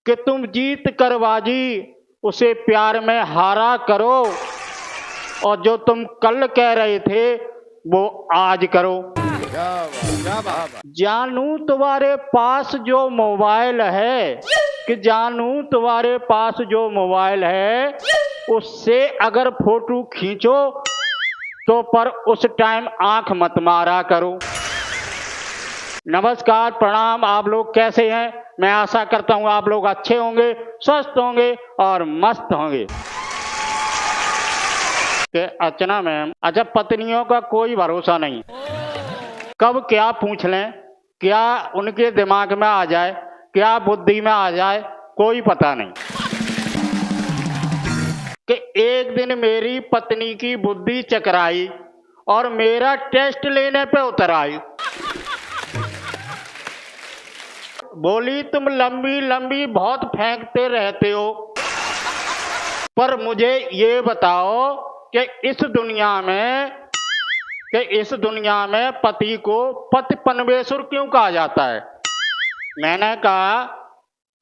कि तुम जीत कर बाजी उसे प्यार में हारा करो, और जो तुम कल कह रहे थे वो आज करो। जानू तुम्हारे पास जो मोबाइल है, कि जानू तुम्हारे पास जो मोबाइल है, उससे अगर फोटो खींचो तो पर उस टाइम आंख मत मारा करो। नमस्कार, प्रणाम। आप लोग कैसे हैं? मैं आशा करता हूं आप लोग अच्छे होंगे, स्वस्थ होंगे और मस्त होंगे। कि अर्चना मैम, अच्छा, पत्नियों का कोई भरोसा नहीं, कब क्या पूछ लें, क्या उनके दिमाग में आ जाए, क्या बुद्धि में आ जाए, कोई पता नहीं। कि एक दिन मेरी पत्नी की बुद्धि चकराई और मेरा टेस्ट लेने पे उतर आई। बोली, तुम लंबी लंबी बहुत फेंकते रहते हो, पर मुझे ये बताओ कि इस दुनिया में पति को पति परमेश्वर क्यों कहा जाता है? मैंने कहा,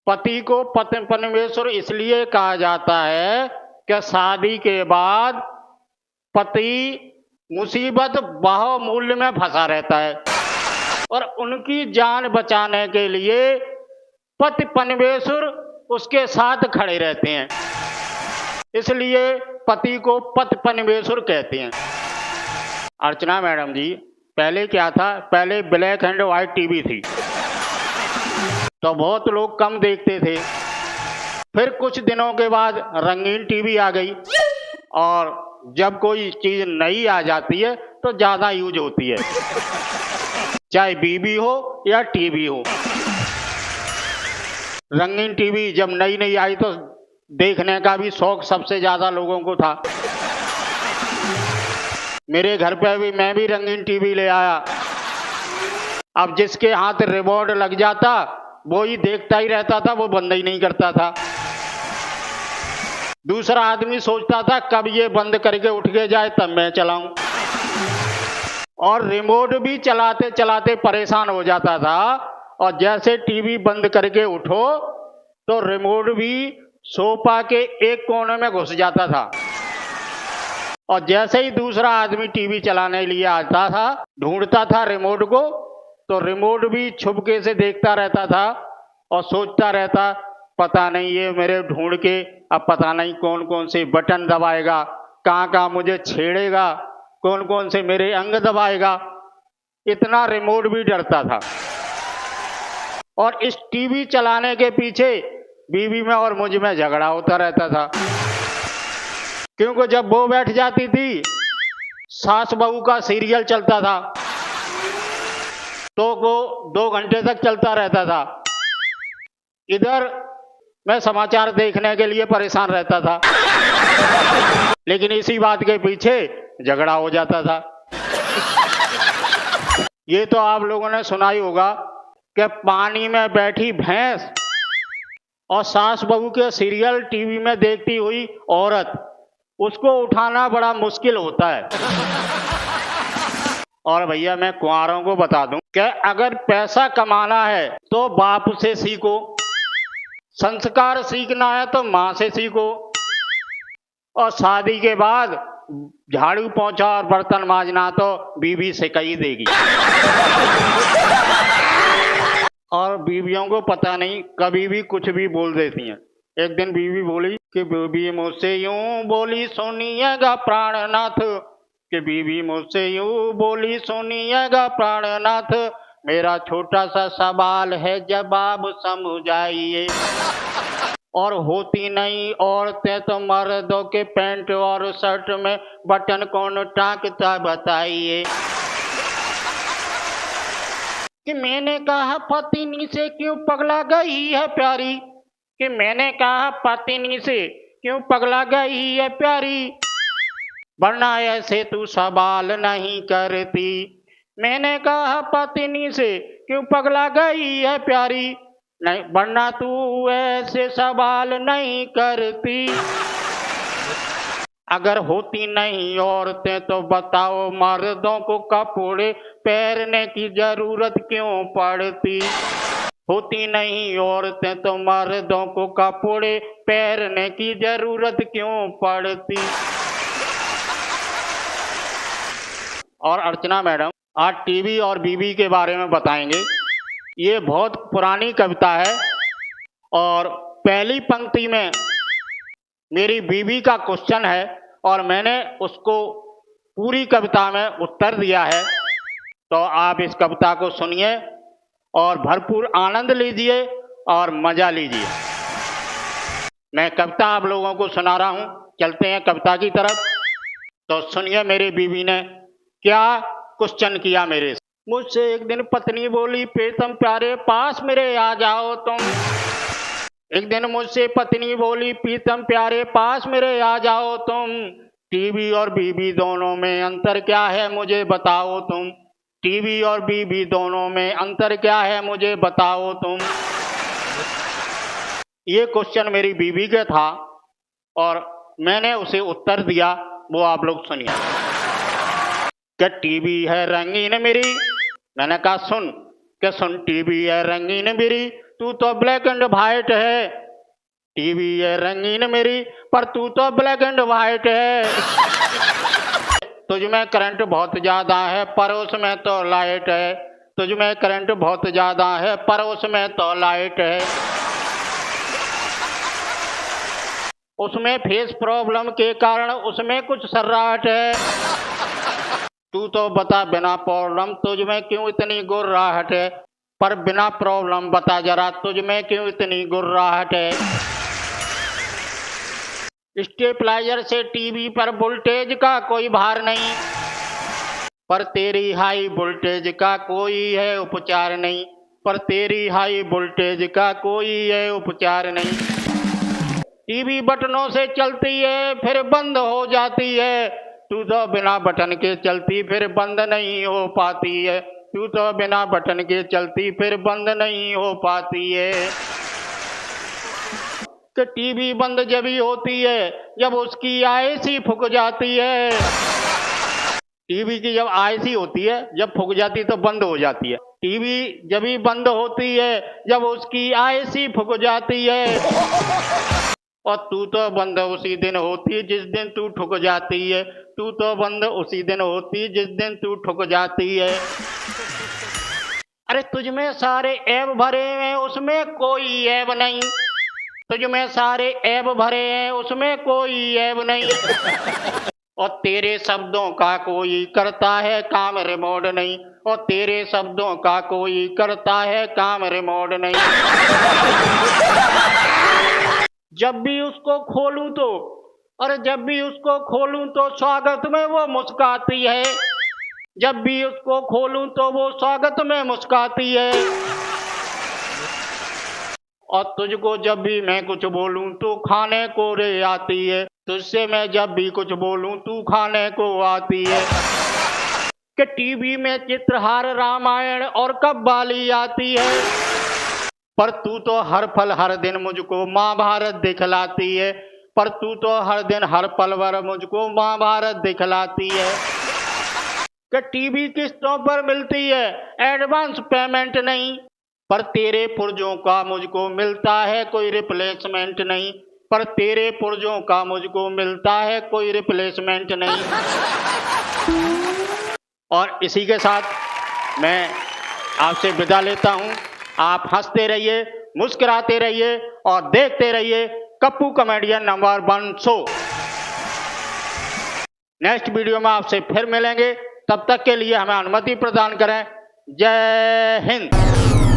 पति को पति परमेश्वर इसलिए कहा जाता है कि शादी के बाद पति मुसीबत बहुमूल्य में फंसा रहता है और उनकी जान बचाने के लिए पति परमेश्वर उसके साथ खड़े रहते हैं, इसलिए पति को पति परमेश्वर कहते हैं। अर्चना मैडम जी, पहले क्या था? पहले ब्लैक एंड व्हाइट टीवी थी तो बहुत लोग कम देखते थे। फिर कुछ दिनों के बाद रंगीन टीवी आ गई, और जब कोई चीज नई आ जाती है तो ज्यादा यूज होती है, चाहे बीबी हो या टीवी हो। रंगीन टीवी जब नई नई आई तो देखने का भी शौक सबसे ज्यादा लोगों को था। मेरे घर पे भी मैं भी रंगीन टीवी ले आया। अब जिसके हाथ रिमोट लग जाता वो ही देखता ही रहता था, वो बंद ही नहीं करता था। दूसरा आदमी सोचता था कब ये बंद करके उठ के जाए तब मैं चलाऊं, और रिमोट भी चलाते चलाते परेशान हो जाता था। और जैसे टीवी बंद करके उठो तो रिमोट भी सोफा के एक कोने में घुस जाता था, और जैसे ही दूसरा आदमी टीवी चलाने लिए आता था, ढूंढता था रिमोट को, तो रिमोट भी छुपके से देखता रहता था और सोचता रहता, पता नहीं ये मेरे ढूंढ के अब पता नहीं कौन कौन से बटन दबाएगा, कहाँ कहाँ मुझे छेड़ेगा, कौन कौन से मेरे अंग दबाएगा। इतना रिमोट भी डरता था। और इस टीवी चलाने के पीछे बीवी में और मुझ में झगड़ा होता रहता था, क्योंकि जब वो बैठ जाती थी, सास बहू का सीरियल चलता था तो वो 2 घंटे तक चलता रहता था। इधर मैं समाचार देखने के लिए परेशान रहता था, लेकिन इसी बात के पीछे झगड़ा हो जाता था। ये तो आप लोगों ने सुना ही होगा कि पानी में बैठी भैंस और सास बहू के सीरियल टीवी में देखती हुई औरत, उसको उठाना बड़ा मुश्किल होता है। और भैया मैं कुंवारों को बता दूं कि अगर पैसा कमाना है तो बाप से सीखो, संस्कार सीखना है तो माँ से सीखो, और शादी के बाद झाड़ू पोंछा और बर्तन मांजना तो बीवी से कही देगी। और बीवियों को पता नहीं कभी भी कुछ भी बोल देती हैं। एक दिन बीवी बोली कि बीवी मुझसे यूं बोली सुनिएगा प्राणनाथ, कि बीवी मुझसे यूं बोली सुनिएगा प्राणनाथ, मेरा छोटा सा सवाल है जवाब समझाइए, और होती नहीं औरतें तो मर्दों के पैंट और शर्ट में बटन कौन टांकता बताइए। कि मैंने कहा पत्नी से क्यों पगला गई है प्यारी, कि मैंने कहा पत्नी से क्यों पगला गई है प्यारी, वरना ऐसे तू सवाल नहीं करती। मैंने कहा पत्नी से क्यों पगला गई है प्यारी, नहीं वरना तू ऐसे सवाल नहीं करती। अगर होती नहीं औरतें तो बताओ मर्दों को कपड़े पहनने की जरूरत क्यों पड़ती। होती नहीं औरतें तो मर्दों को कपड़े पहनने की जरूरत क्यों पड़ती। और अर्चना मैडम आज टीवी और बीवी के बारे में बताएंगे। ये बहुत पुरानी कविता है और पहली पंक्ति में मेरी बीवी का क्वेश्चन है और मैंने उसको पूरी कविता में उत्तर दिया है। तो आप इस कविता को सुनिए और भरपूर आनंद लीजिए और मजा लीजिए। मैं कविता आप लोगों को सुना रहा हूं, चलते हैं कविता की तरफ। तो सुनिए मेरी बीवी ने क्या क्वेश्चन किया मेरे से। मुझसे एक दिन पत्नी बोली, प्रीतम प्यारे पास मेरे आ जाओ तुम। एक दिन मुझसे पत्नी बोली, प्रीतम प्यारे पास मेरे आ जाओ तुम। टीवी और बीवी दोनों में अंतर क्या है मुझे बताओ तुम। टीवी और बीवी दोनों में अंतर क्या है मुझे बताओ तुम। ये क्वेश्चन मेरी बीवी का था और मैंने उसे उत्तर दिया, वो आप लोग सुनिए। क्या टीवी है रंगीन मेरी, मैंने कहा सुन, क्या सुन टीवी है रंगीन मेरी, तू तो ब्लैक एंड व्हाइट है। टीवी है रंगीन मेरी पर तू तो ब्लैक एंड व्हाइट है। तुझ में करंट बहुत ज्यादा है पर उसमें तो लाइट है। तुझ में करंट बहुत ज्यादा है पर उसमें तो लाइट है। उसमें फेस प्रॉब्लम के कारण उसमें कुछ सर्राहट है। तू तो बता बिना प्रॉब्लम तुझ में क्यों इतनी गुर्राहट है। पर बिना प्रॉब्लम बता जरा तुझ में क्यों इतनी गुर्राहट है। स्टेबलाइजर से टीवी पर वोल्टेज का कोई भार नहीं, पर तेरी हाई वोल्टेज का कोई है उपचार नहीं। पर तेरी हाई वोल्टेज का कोई है उपचार नहीं। टीवी बटनों से चलती है फिर बंद हो जाती है। तू तो बिना बटन के चलती फिर बंद नहीं हो पाती है। तू तो बिना बटन के चलती फिर बंद नहीं हो पाती है। कि टीवी बंद जब ही होती है जब उसकी आईसी फूक जाती है। टीवी की जब आईसी होती है, जब फूक जाती तो बंद हो जाती है। टीवी जब ही बंद होती है जब उसकी आईसी फूक जाती है। और तू तो बंद उसी दिन होती जिस दिन तू ठुक जाती है। तू तो बंद उसी दिन होती जिस दिन तू ठुक जाती है। अरे तुझ में सारे ऐब भरे हैं उसमें कोई ऐब नहीं। तुझ में सारे ऐब भरे हैं उसमें कोई ऐब नहीं। और तेरे शब्दों का कोई करता है काम रिमोट नहीं। और तेरे शब्दों का कोई करता है काम रिमोट नहीं। जब भी उसको खोलूं तो, और जब भी उसको खोलूं तो स्वागत में वो मुस्काती है। जब भी उसको खोलूं तो वो स्वागत में मुस्काती है। और तुझको जब भी मैं कुछ बोलूं तो खाने को रे आती है। तुझसे मैं जब भी कुछ बोलूं तू खाने को आती है। कि टीवी में चित्रहार रामायण और कव्वाली आती है। पर तू तो हर पल हर दिन मुझको महाभारत दिखलाती है। पर तू तो हर दिन हर पल भर मुझको महाभारत दिखलाती है। कि टीवी किस्तों पर मिलती है एडवांस पेमेंट नहीं। पर तेरे पुर्जों का मुझको मिलता है कोई रिप्लेसमेंट नहीं। पर तेरे पुर्जों का मुझको मिलता है कोई रिप्लेसमेंट नहीं। और इसी के साथ मैं आपसे विदा लेता हूं। आप हंसते रहिए, मुस्कुराते रहिए और देखते रहिए Kappu comedian number 1 show. Next video में आपसे फिर मिलेंगे, तब तक के लिए हमें अनुमति प्रदान करें। जय हिंद।